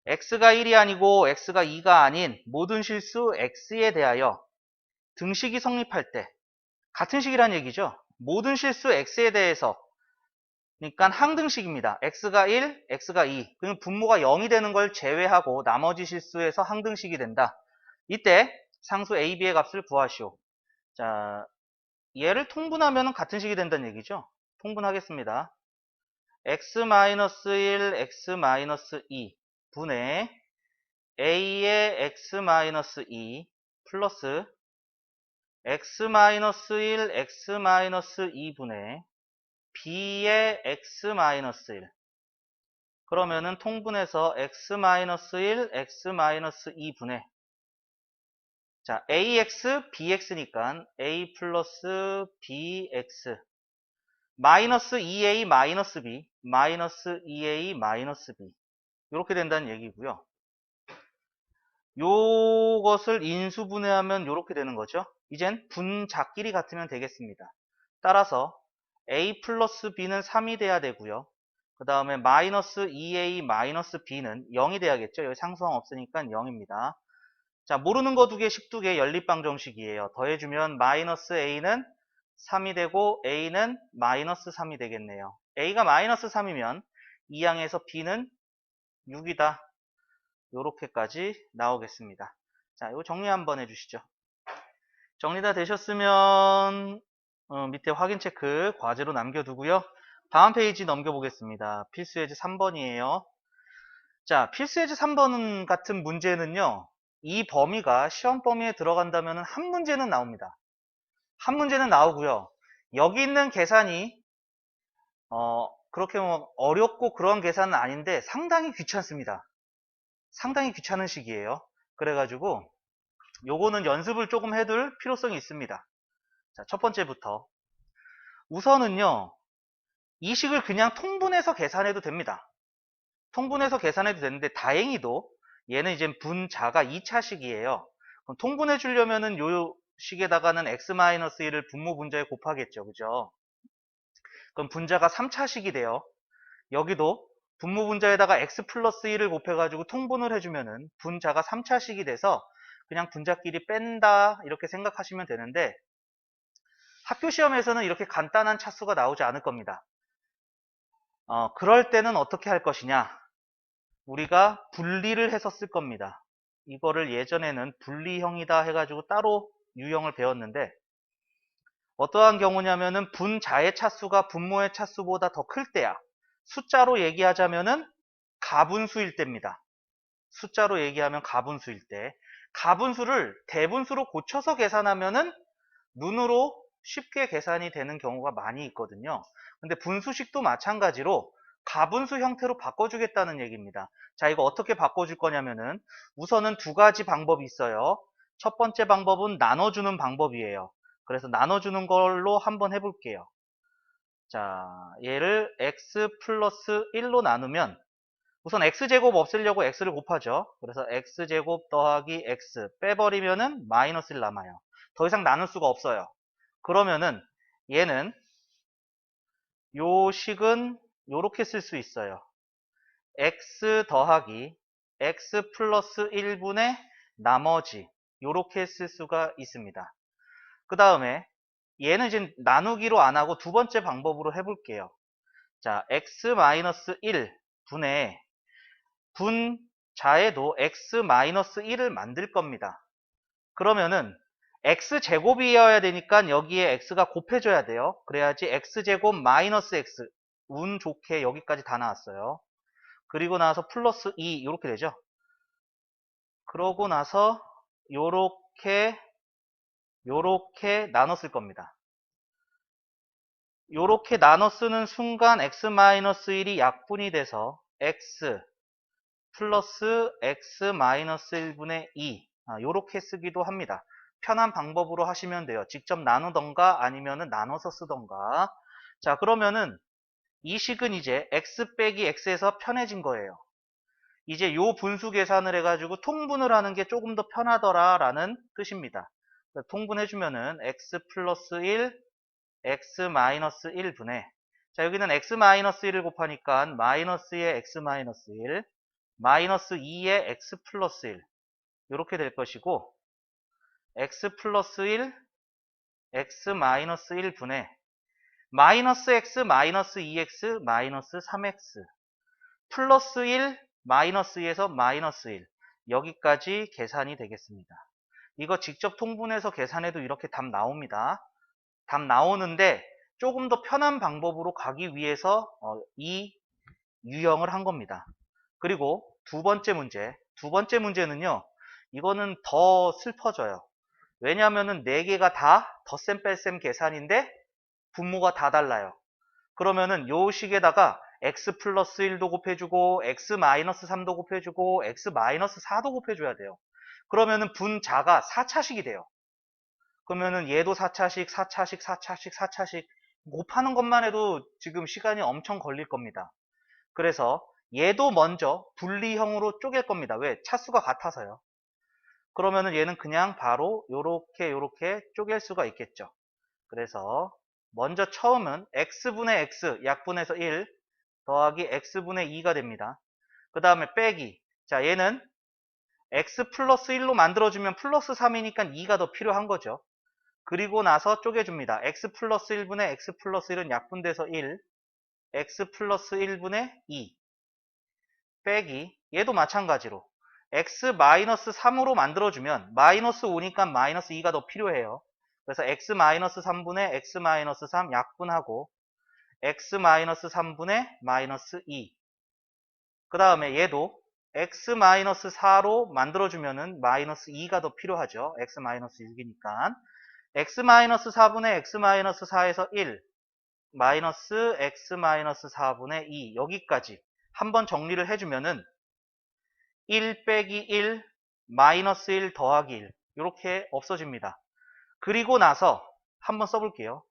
x가 1이 아니고 x가 2가 아닌 모든 실수 x에 대하여 등식이 성립할 때 같은 식이란 얘기죠. 모든 실수 x에 대해서 그러니까 항등식입니다. x가 1, x가 2 그럼 분모가 0이 되는 걸 제외하고 나머지 실수에서 항등식이 된다. 이때 상수 a, b의 값을 구하시오. 자, 얘를 통분하면 같은 식이 된다는 얘기죠. 통분하겠습니다. x-1, x-2 분의 a의 x-2 플러스 x-1, x-2분의 b의 x-1 그러면은 통분해서 x-1, x-2분의 자 ax, bx니까 a 플러스 bx 마이너스 2a 마이너스 b 마이너스 2a 마이너스 b 이렇게 된다는 얘기고요. 요것을 인수분해하면 이렇게 되는 거죠. 이젠 분자끼리 같으면 되겠습니다. 따라서 a 플러스 b는 3이 돼야 되고요. 그 다음에 마이너스 2a 마이너스 b는 0이 돼야겠죠. 여기 상수항 없으니까 0입니다. 자, 모르는 거 2개, 식 2개 연립방정식이에요. 더해주면 마이너스 a는 3이 되고 a는 마이너스 3이 되겠네요. a가 마이너스 3이면 이 항에서 b는 6이다. 요렇게까지 나오겠습니다. 자, 이거 정리 한번 해주시죠. 정리 다 되셨으면 밑에 확인 체크 과제로 남겨두고요. 다음 페이지 넘겨보겠습니다. 필수예제 3번이에요. 자, 필수예제 3번 같은 문제는요. 이 범위가 시험 범위에 들어간다면 한 문제는 나옵니다. 한 문제는 나오고요. 여기 있는 계산이 그렇게 뭐 어렵고 그런 계산은 아닌데 상당히 귀찮습니다. 상당히 귀찮은 식이에요. 그래가지고 요거는 연습을 조금 해둘 필요성이 있습니다. 자, 첫 번째부터 우선은요. 이 식을 그냥 통분해서 계산해도 됩니다. 통분해서 계산해도 되는데 다행히도 얘는 이제 분자가 2차식이에요. 그럼 통분해 주려면은 요 식에다가는 x-1을 분모 분자에 곱하겠죠. 그죠? 그럼 분자가 3차식이 돼요. 여기도 분모 분자에다가 x 플러스 1을 곱해가지고 통분을 해주면은 분자가 3차식이 돼서 그냥 분자끼리 뺀다 이렇게 생각하시면 되는데 학교 시험에서는 이렇게 간단한 차수가 나오지 않을 겁니다. 그럴 때는 어떻게 할 것이냐? 우리가 분리를 해서 쓸 겁니다. 이거를 예전에는 분리형이다 해가지고 따로 유형을 배웠는데 어떠한 경우냐면은 분자의 차수가 분모의 차수보다 더 클 때야. 숫자로 얘기하자면은 가분수일 때입니다. 숫자로 얘기하면 가분수일 때. 가분수를 대분수로 고쳐서 계산하면은 눈으로 쉽게 계산이 되는 경우가 많이 있거든요. 근데 분수식도 마찬가지로 가분수 형태로 바꿔주겠다는 얘기입니다. 자, 이거 어떻게 바꿔줄 거냐면은 우선은 두 가지 방법이 있어요. 첫 번째 방법은 나눠주는 방법이에요. 그래서 나눠주는 걸로 한번 해볼게요. 자, 얘를 x 플러스 1로 나누면 우선 x제곱 없애려고 x를 곱하죠. 그래서 x제곱 더하기 x 빼버리면은 마이너스 1 남아요. 더 이상 나눌 수가 없어요. 그러면은 얘는 요 식은 요렇게 쓸 수 있어요. x 더하기 x 플러스 1분의 나머지 요렇게 쓸 수가 있습니다. 그 다음에 얘는 이제 나누기로 안 하고 두 번째 방법으로 해볼게요. 자, x 마이너스 1 분의 분자에도 x 마이너스 1을 만들 겁니다. 그러면은 x제곱이어야 되니까 여기에 x가 곱해줘야 돼요. 그래야지 x제곱 마이너스 x 운 좋게 여기까지 다 나왔어요. 그리고 나서 플러스 2 이렇게 되죠. 그러고 나서 요렇게 나눠 쓸 겁니다. 요렇게 나눠 쓰는 순간 x-1이 약분이 돼서 x 플러스 x-1분의 2 요렇게 쓰기도 합니다. 편한 방법으로 하시면 돼요. 직접 나누던가 아니면은 나눠서 쓰던가. 자, 그러면은 이 식은 이제 x 빼기 x에서 편해진 거예요. 이제 요 분수 계산을 해가지고 통분을 하는 게 조금 더 편하더라 라는 뜻입니다. 통분해주면은 x 플러스 1 x 마이너스 1분의 자, 여기는 x 마이너스 1을 곱하니까 마이너스의 x 마이너스 1 마이너스 2의 x 플러스 1 이렇게 될 것이고 x 플러스 1 x 마이너스 1분의 마이너스 x 마이너스 2x 마이너스 3x 플러스 1 마이너스 2에서 마이너스 1 여기까지 계산이 되겠습니다. 이거 직접 통분해서 계산해도 이렇게 답 나옵니다. 답 나오는데 조금 더 편한 방법으로 가기 위해서 이 유형을 한 겁니다. 그리고 두 번째 문제는요. 이거는 더 슬퍼져요. 왜냐하면은 4개가 다 덧셈 뺄셈 계산인데 분모가 다 달라요. 그러면은 요 식에다가 x 플러스 1도 곱해주고 x 마이너스 3도 곱해주고 x 마이너스 4도 곱해줘야 돼요. 그러면은 분자가 4차식이 돼요. 그러면은 얘도 4차식, 4차식, 4차식, 4차식 곱하는 것만 해도 지금 시간이 엄청 걸릴 겁니다. 그래서 얘도 먼저 분리형으로 쪼갤 겁니다. 왜? 차수가 같아서요. 그러면은 얘는 그냥 바로 요렇게 쪼갤 수가 있겠죠. 그래서 먼저 처음은 x분의 x 약분해서 1 더하기 x분의 2가 됩니다. 그 다음에 빼기. 자, 얘는 x 플러스 1로 만들어주면 플러스 3이니까 2가 더 필요한 거죠. 그리고 나서 쪼개줍니다. x 플러스 1분의 x 플러스 1은 약분돼서 1 x 플러스 1분의 2 빼기 얘도 마찬가지로 x 마이너스 3으로 만들어주면 마이너스 5니까 마이너스 2가 더 필요해요. 그래서 x 마이너스 3분의 x 마이너스 3 약분하고 x 마이너스 3분의 마이너스 2 그 다음에 얘도 x 마이너스 4로 만들어주면은 마이너스 2가 더 필요하죠. x 마이너스 6이니까 x 마이너스 4분의 x 마이너스 4에서 1 마이너스 x 마이너스 4분의 2 여기까지 한번 정리를 해주면은 1 빼기 1 마이너스 1 더하기 1 이렇게 없어집니다. 그리고 나서 한번 써볼게요.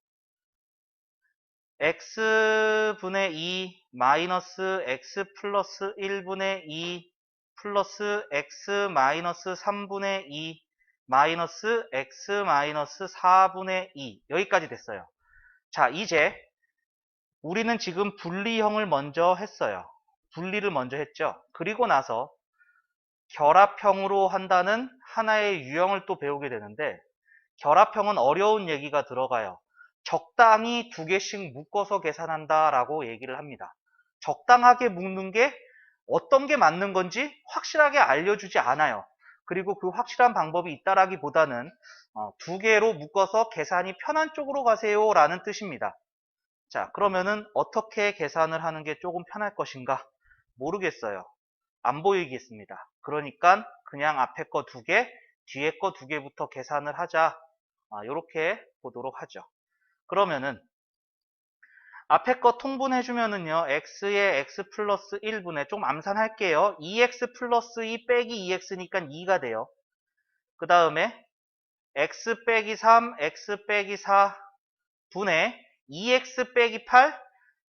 x분의 2 마이너스 x 플러스 1분의 2 플러스 x 마이너스 3분의 2 마이너스 x 마이너스 4분의 2 여기까지 됐어요. 자, 이제 우리는 지금 분리형을 먼저 했어요. 분리를 먼저 했죠. 그리고 나서 결합형으로 한다는 하나의 유형을 또 배우게 되는데 결합형은 어려운 얘기가 들어가요. 적당히 2개씩 묶어서 계산한다 라고 얘기를 합니다. 적당하게 묶는 게 어떤 게 맞는 건지 확실하게 알려주지 않아요. 그리고 그 확실한 방법이 있다라기보다는 2개로 묶어서 계산이 편한 쪽으로 가세요 라는 뜻입니다. 자, 그러면은 어떻게 계산을 하는 게 조금 편할 것인가? 모르겠어요. 안 보이겠습니다. 그러니까 그냥 앞에 거 2개, 뒤에 거 2개부터 계산을 하자. 이렇게 보도록 하죠. 그러면은 앞에 거 통분해주면은요, x에 x 플러스 1분의, 좀 암산할게요. 2x 플러스 2 빼기 2x니까 2가 돼요. 그 다음에 x 빼기 3, x 빼기 4 분의 2x 빼기 8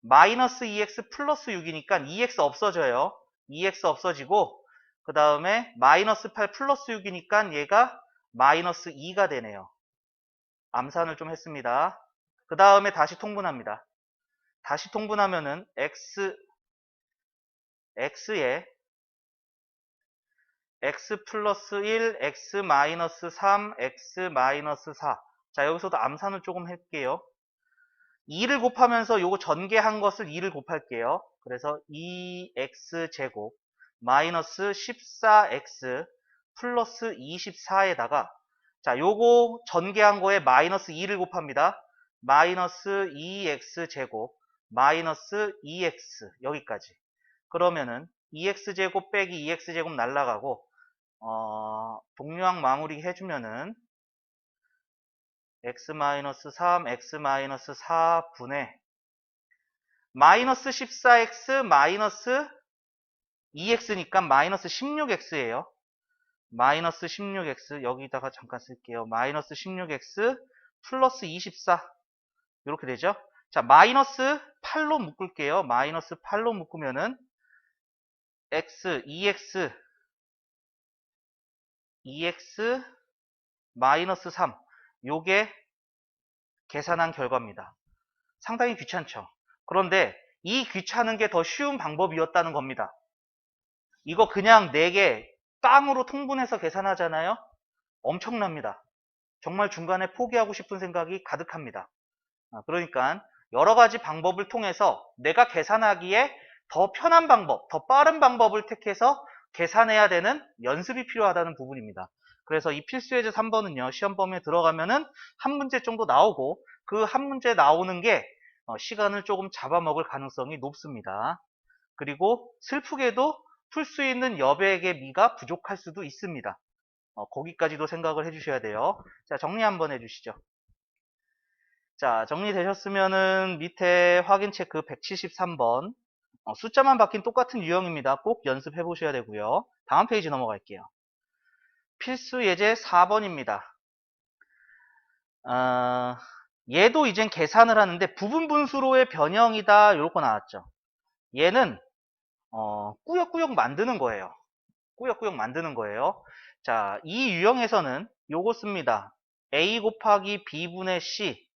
마이너스 2x 플러스 6이니까 2x 없어져요. 2x 없어지고 그 다음에 마이너스 8 플러스 6이니까 얘가 마이너스 2가 되네요. 암산을 좀 했습니다. 그 다음에 다시 통분합니다. 다시 통분하면은 x에 x 플러스 1, x 마이너스 3, x 마이너스 4. 자, 여기서도 암산을 조금 할게요. 2를 곱하면서 요거 전개한 것을 2를 곱할게요. 그래서 2x제곱 마이너스 14x 플러스 24에다가 자, 요거 전개한 거에 마이너스 2를 곱합니다. 마이너스 2x제곱 마이너스 2x 여기까지. 그러면은 2x제곱 빼기 2x제곱 날라가고 동류항 마무리 해주면은 x-3, x-4분의 마이너스 14x 마이너스 2x니까 마이너스 16x예요. 마이너스 16x 여기다가 잠깐 쓸게요. 마이너스 16x 플러스 24 이렇게 되죠. 자, 마이너스 8로 묶을게요. 마이너스 8로 묶으면은 x, 2x 마이너스 3 요게 계산한 결과입니다. 상당히 귀찮죠. 그런데 이 귀찮은 게 더 쉬운 방법이었다는 겁니다. 이거 그냥 4개 깡으로 통분해서 계산하잖아요. 엄청납니다. 정말 중간에 포기하고 싶은 생각이 가득합니다. 그러니까 여러 가지 방법을 통해서 내가 계산하기에 더 편한 방법, 더 빠른 방법을 택해서 계산해야 되는 연습이 필요하다는 부분입니다. 그래서 이 필수예제 3번은요. 시험 범위에 들어가면은 한 문제 정도 나오고 그 한 문제 나오는 게 시간을 조금 잡아먹을 가능성이 높습니다. 그리고 슬프게도 풀 수 있는 여백의 미가 부족할 수도 있습니다. 거기까지도 생각을 해주셔야 돼요. 자, 정리 한번 해주시죠. 자, 정리되셨으면은 밑에 확인 체크 173번 숫자만 바뀐 똑같은 유형입니다. 꼭 연습해 보셔야 되고요. 다음 페이지 넘어갈게요. 필수 예제 4번입니다. 얘도 이젠 계산을 하는데 부분 분수로의 변형이다 이렇게 나왔죠. 얘는 꾸역꾸역 만드는 거예요. 꾸역꾸역 만드는 거예요. 자, 이 유형에서는 요거 씁니다. a 곱하기 b분의 c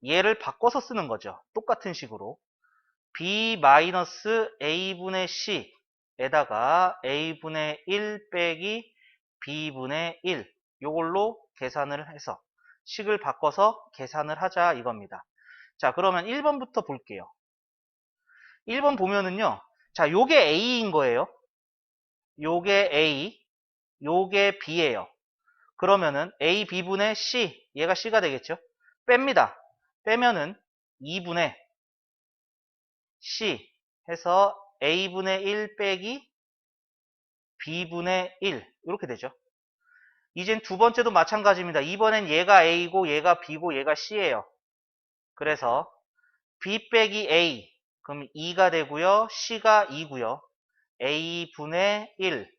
얘를 바꿔서 쓰는 거죠. 똑같은 식으로 b-a분의 c에다가 a분의 1 빼기 b분의 1 요걸로 계산을 해서 식을 바꿔서 계산을 하자 이겁니다. 자, 그러면 1번부터 볼게요. 1번 보면은요. 자, 요게 a인 거예요. 요게 a, 요게 b예요. 그러면은 a, b분의 c, 얘가 c가 되겠죠. 뺍니다. 빼면은 2분의 c 해서 a분의 1 빼기 b분의 1 이렇게 되죠. 이젠 두 번째도 마찬가지입니다. 이번엔 얘가 a고 얘가 b고 얘가 c예요. 그래서 b 빼기 a 그럼 2가 되고요. c가 2고요. a분의 1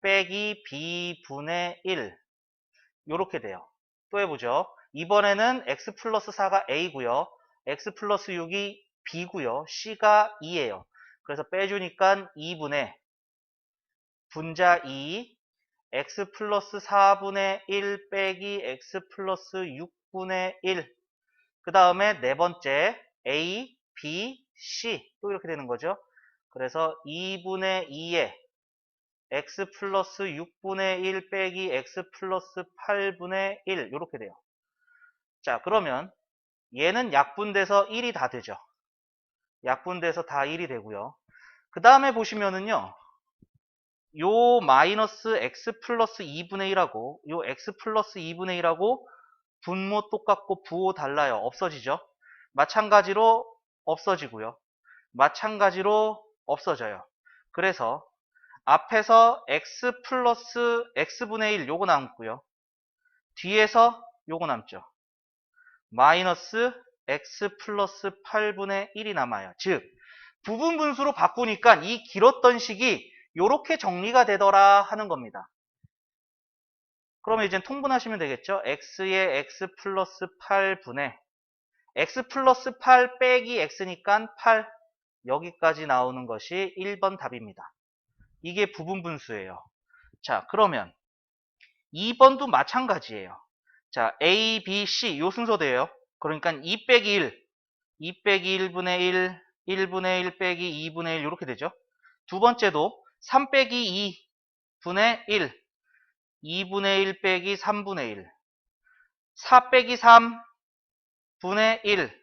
빼기 b분의 1 이렇게 돼요. 또 해보죠. 이번에는 x 플러스 4가 a고요. x 플러스 6이 b고요. c가 2예요. 그래서 빼주니까 2분의 분자 2 x 플러스 4분의 1 빼기 x 플러스 6분의 1 그 다음에 네 번째 a, b, c 또 이렇게 되는 거죠. 그래서 2분의 2에 x 플러스 6분의 1 빼기 x 플러스 8분의 1 이렇게 돼요. 자, 그러면 얘는 약분돼서 1이 다 되죠. 약분돼서 다 1이 되고요. 그 다음에 보시면은요. 요 마이너스 x 플러스 2분의 1하고 요 x 플러스 2분의 1하고 분모 똑같고 부호 달라요. 없어지죠. 마찬가지로 없어지고요. 마찬가지로 없어져요. 그래서 앞에서 x 플러스 x분의 1 요거 남고요. 뒤에서 요거 남죠. 마이너스 x 플러스 8분의 1이 남아요. 즉 부분 분수로 바꾸니까 이 길었던 식이 이렇게 정리가 되더라 하는 겁니다. 그러면 이제 통분하시면 되겠죠. x의 x 플러스 8분의 x 플러스 8 빼기 x니까 8 여기까지 나오는 것이 1번 답입니다. 이게 부분 분수예요. 자, 그러면 2번도 마찬가지예요. 자, a, b, c 요 순서대요. 그러니까 2 빼기 1, 2 빼기 1분의 1, 1분의 1 빼기 2분의 1 이렇게 되죠. 두 번째도 3 빼기 2분의 1, 2분의 1 빼기 3분의 1, 4 빼기 3분의 1,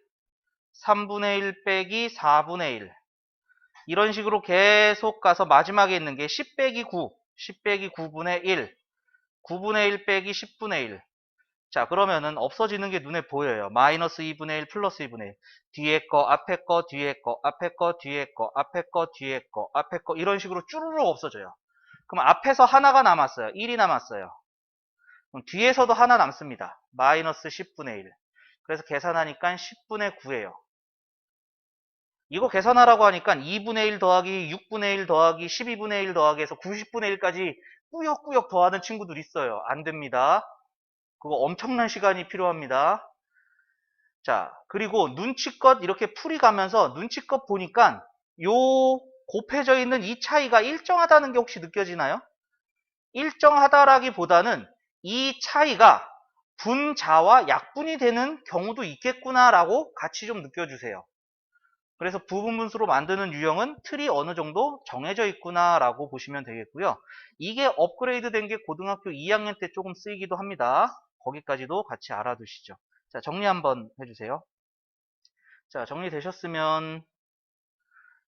3분의 1 빼기 4분의 1 이런 식으로 계속 가서 마지막에 있는 게 10 빼기 9, 10 빼기 9분의 1, 9분의 1 빼기 10분의 1. 자, 그러면은 없어지는 게 눈에 보여요. 마이너스 2분의 1, 플러스 2분의 1. 뒤에 거, 앞에 거, 뒤에 거, 앞에 거, 뒤에 거, 앞에 거, 뒤에 거, 앞에 거 이런 식으로 쭈루룩 없어져요. 그럼 앞에서 하나가 남았어요. 1이 남았어요. 그럼 뒤에서도 하나 남습니다. 마이너스 10분의 1. 그래서 계산하니까 10분의 9예요. 이거 계산하라고 하니까 2분의 1 더하기 6분의 1 더하기 12분의 1 더하기 해서 90분의 1까지 꾸역꾸역 더하는 친구들 있어요. 안 됩니다. 그거 엄청난 시간이 필요합니다. 자, 그리고 눈치껏 이렇게 풀이 가면서 눈치껏 보니까 요 곱해져 있는 이 차이가 일정하다는 게 혹시 느껴지나요? 일정하다라기보다는 이 차이가 분자와 약분이 되는 경우도 있겠구나라고 같이 좀 느껴주세요. 그래서 부분분수로 만드는 유형은 틀이 어느 정도 정해져 있구나라고 보시면 되겠고요. 이게 업그레이드 된 게 고등학교 2학년 때 조금 쓰이기도 합니다. 거기까지도 같이 알아두시죠. 자, 정리 한번 해주세요. 자, 정리되셨으면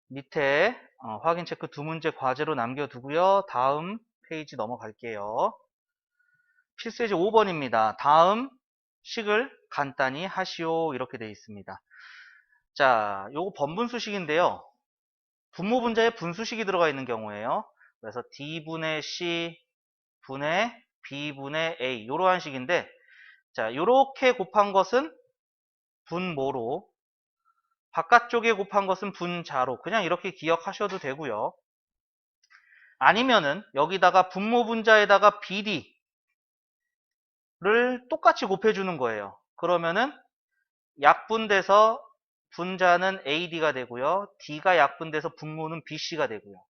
밑에 확인 체크 두 문제 과제로 남겨두고요. 다음 페이지 넘어갈게요. 필수예제 5번입니다. 다음 식을 간단히 하시오 이렇게 되어 있습니다. 자, 요거 번분수식인데요. 분모 분자에 분수식이 들어가 있는 경우에요. 그래서 D분의 C 분의 B분의 A 이러한 식인데 자, 요렇게 곱한 것은 분모로 바깥쪽에 곱한 것은 분자로 그냥 이렇게 기억하셔도 되고요. 아니면은 여기다가 분모 분자에다가 BD를 똑같이 곱해주는 거예요. 그러면은 약분돼서 분자는 AD가 되고요. D가 약분돼서 분모는 BC가 되고요.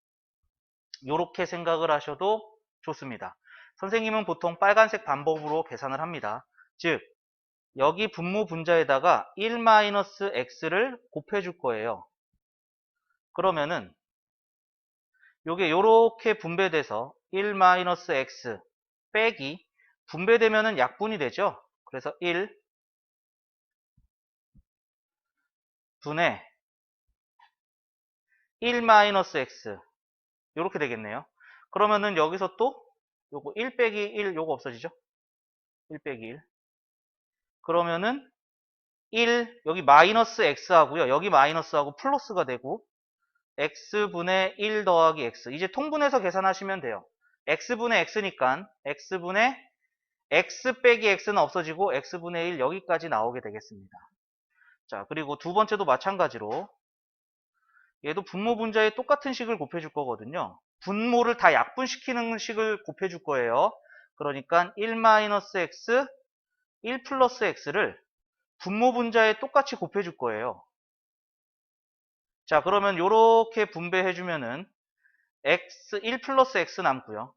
이렇게 생각을 하셔도 좋습니다. 선생님은 보통 빨간색 방법으로 계산을 합니다. 즉 여기 분모 분자에다가 1-x를 곱해줄 거예요. 그러면은 요게 요렇게 분배돼서 1-x 빼기 분배되면은 약분이 되죠. 그래서 1 분의 1-x 요렇게 되겠네요. 그러면은 여기서 또 요거 1 빼기 1 요거 없어지죠. 1 빼기 1 그러면은 1 여기 마이너스 x 하고요. 여기 마이너스하고 플러스가 되고 x분의 1 더하기 x 이제 통분해서 계산하시면 돼요. x분의 x니까 x분의 x 빼기 x는 없어지고 x분의 1 여기까지 나오게 되겠습니다. 자, 그리고 두 번째도 마찬가지로 얘도 분모 분자에 똑같은 식을 곱해줄 거거든요. 분모를 다 약분시키는 식을 곱해줄 거예요. 그러니까 1-x, 1 플러스 x를 분모 분자에 똑같이 곱해줄 거예요. 자, 그러면 이렇게 분배해주면은 x 1 플러스 x 남고요.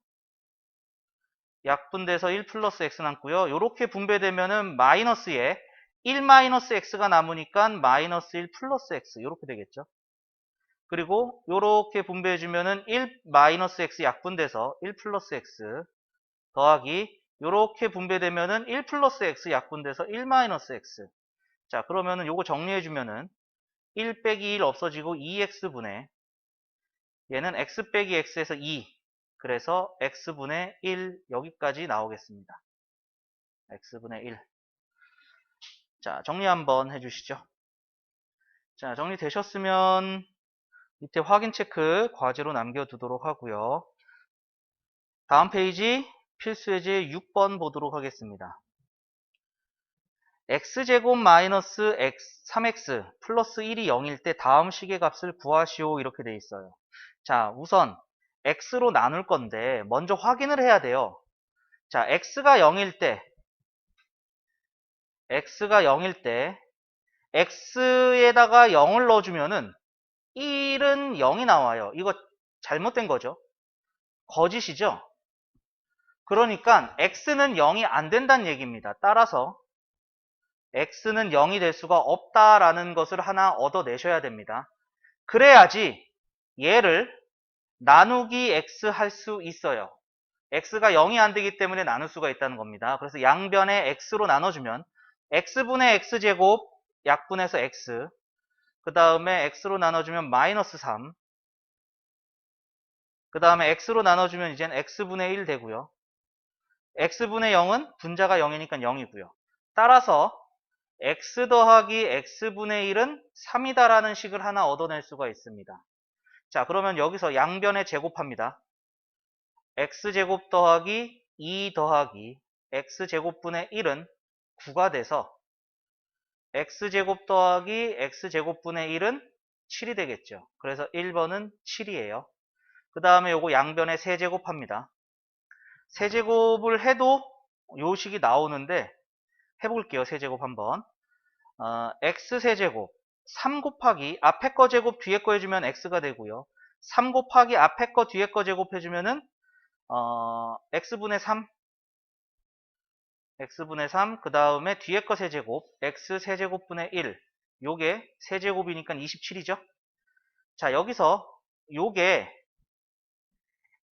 약분돼서 1 플러스 x 남고요. 이렇게 분배되면은 마이너스에 1-x가 남으니까 마이너스 1 플러스 x 이렇게 되겠죠. 그리고 이렇게 분배해주면은 1-x 약분돼서 1 플러스 x 더하기 이렇게 분배되면은 1 플러스 x 약분돼서 1-x 자, 그러면은 요거 정리해주면은 1 빼기 1 없어지고 2x분의 얘는 x 빼기 x에서 2 그래서 x분의 1 여기까지 나오겠습니다. x분의 1 자, 정리 한번 해주시죠. 자, 정리되셨으면 밑에 확인 체크 과제로 남겨두도록 하고요. 다음 페이지 필수예제 6번 보도록 하겠습니다. x제곱 마이너스 3x 플러스 1이 0일 때 다음 식의 값을 구하시오 이렇게 돼 있어요. 자, 우선 x로 나눌 건데 먼저 확인을 해야 돼요. 자, x가 0일 때 x에다가 0을 넣어주면은 1은 0이 나와요. 이거 잘못된 거죠. 거짓이죠. 그러니까 x는 0이 안 된다는 얘기입니다. 따라서 x는 0이 될 수가 없다라는 것을 하나 얻어내셔야 됩니다. 그래야지 얘를 나누기 x 할 수 있어요. x가 0이 안 되기 때문에 나눌 수가 있다는 겁니다. 그래서 양변에 x로 나눠주면 x분의 x제곱 약분해서 x, 그 다음에 x로 나눠주면 마이너스 3, 그 다음에 x로 나눠주면 이젠 x분의 1 되고요. x분의 0은 분자가 0이니까 0이고요. 따라서 x 더하기 x분의 1은 3이다라는 식을 하나 얻어낼 수가 있습니다. 자, 그러면 여기서 양변에 제곱합니다. x제곱 더하기 2 더하기 x제곱분의 1은 9가 돼서 x제곱 더하기 x제곱분의 1은 7이 되겠죠. 그래서 1번은 7이에요. 그 다음에 요거 양변에 세제곱합니다. 세제곱을 해도 요 식이 나오는데 해볼게요. 세제곱 한번. x세제곱 3 곱하기 앞에 거 제곱 뒤에 거 해주면 x가 되고요. 3 곱하기 앞에 거 뒤에 거 제곱해주면은 x분의 3 그 다음에 뒤에 거 세제곱 x 세제곱분의 1 요게 세제곱이니까 27이죠. 자, 여기서 요게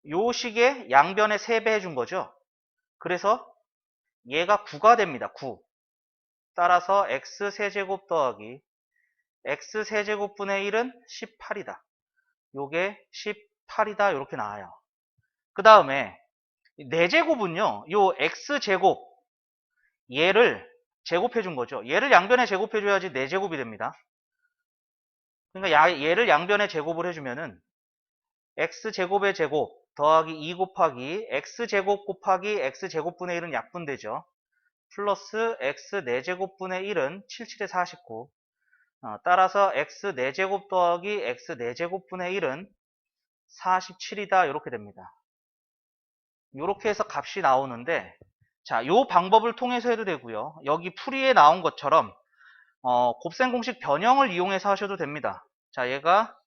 요 식의 양변에 3배 해준 거죠. 그래서 얘가 9가 됩니다. 9. 따라서 x 세제곱 더하기 x 세제곱분의 1은 18이다. 요게 18이다. 이렇게 나와요. 그 다음에 4제곱은요. 요 x제곱 얘를 제곱해 준 거죠. 얘를 양변에 제곱해 줘야지 4제곱이 됩니다. 그러니까 얘를 양변에 제곱을 해주면은 x제곱의 제곱 더하기 2 곱하기 x제곱 곱하기 x제곱분의 1은 약분되죠. 플러스 x 4제곱분의 1은 77에 49. 따라서 x 4제곱 더하기 x 4제곱분의 1은 47이다. 이렇게 됩니다. 이렇게 해서 값이 나오는데, 자, 요 방법을 통해서 해도 되고요. 여기 풀이에 나온 것처럼 곱셈 공식 변형을 이용해서 하셔도 됩니다. 자, 얘가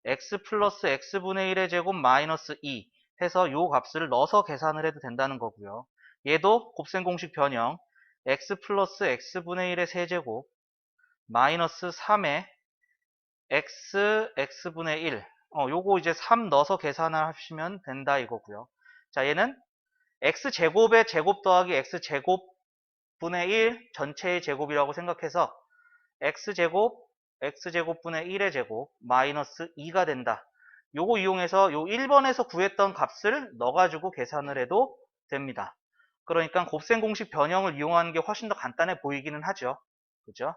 x 플러스 x분의 1의 제곱 마이너스 2 해서 요 값을 넣어서 계산을 해도 된다는 거고요. 얘도 곱셈 공식 변형 x 플러스 x분의 1의 세제곱 마이너스 3의 x분의 1 요거 이제 3 넣어서 계산을 하시면 된다 이거고요. 자, 얘는 x제곱의 제곱 더하기 x제곱분의 1 전체의 제곱이라고 생각해서 x제곱분의 1의 제곱 마이너스 2가 된다. 요거 이용해서 요 1번에서 구했던 값을 넣어가지고 계산을 해도 됩니다. 그러니까 곱셈 공식 변형을 이용하는 게 훨씬 더 간단해 보이기는 하죠. 그죠?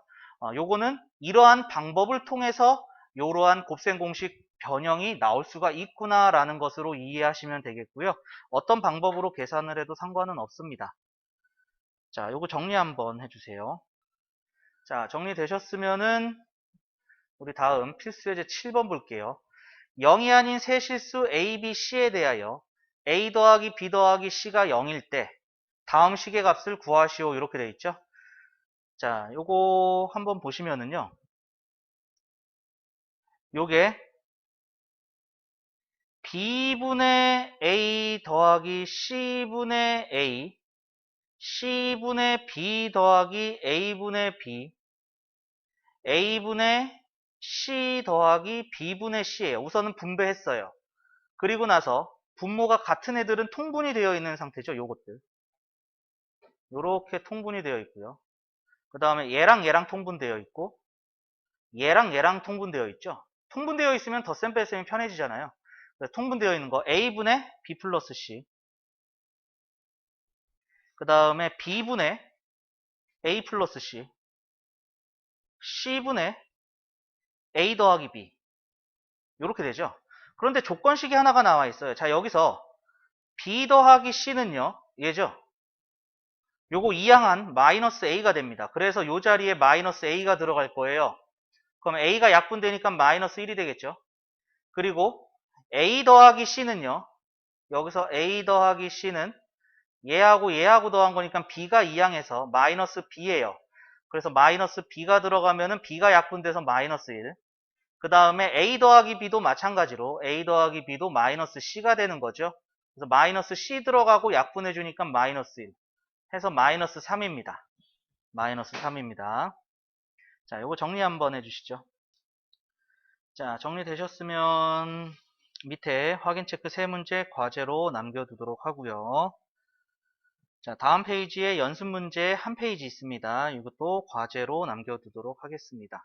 요거는 이러한 방법을 통해서 이러한 곱셈 공식 변형이 나올 수가 있구나라는 것으로 이해하시면 되겠고요. 어떤 방법으로 계산을 해도 상관은 없습니다. 자, 요거 정리 한번 해주세요. 자, 정리되셨으면은 우리 다음 필수 예제 7번 볼게요. 0이 아닌 세 실수 A, B, C에 대하여 A 더하기 B 더하기 C가 0일 때 다음 식의 값을 구하시오 이렇게 되어 있죠. 자, 요거 한번 보시면은요. 요게 B분의 A 더하기 C분의 A, C분의 B 더하기 A분의 B, A분의 C 더하기 B분의 C예요. 우선은 분배했어요. 그리고 나서 분모가 같은 애들은 통분이 되어 있는 상태죠. 요것들. 요렇게 통분이 되어 있고요. 그 다음에 얘랑 얘랑 통분되어 있고 얘랑 얘랑 통분되어 있죠. 통분되어 있으면 덧셈 뺄셈이 편해지잖아요. 그래서 통분되어 있는 거 A분의 B 플러스 C, 그 다음에 B분의 A 플러스 C, C분의 A 더하기 B 이렇게 되죠. 그런데 조건식이 하나가 나와 있어요. 자, 여기서 B 더하기 C는요 얘죠. 요거 이항한 마이너스 a가 됩니다. 그래서 요 자리에 마이너스 a가 들어갈 거예요. 그럼 a가 약분되니까 마이너스 1이 되겠죠. 그리고 a 더하기 c는요. 여기서 a 더하기 c는 얘하고 더한 거니까 b가 이항해서 마이너스 b예요. 그래서 마이너스 b가 들어가면은 b가 약분돼서 마이너스 1. 그 다음에 a 더하기 b도 마찬가지로 a 더하기 b도 마이너스 c가 되는 거죠. 그래서 마이너스 c 들어가고 약분해 주니까 마이너스 1 해서 마이너스 3입니다. 마이너스 3입니다. 자, 요거 정리 한번 해주시죠. 자, 정리되셨으면 밑에 확인 체크 3문제 과제로 남겨두도록 하고요. 자, 다음 페이지에 연습 문제 한 페이지 있습니다. 이것도 과제로 남겨두도록 하겠습니다.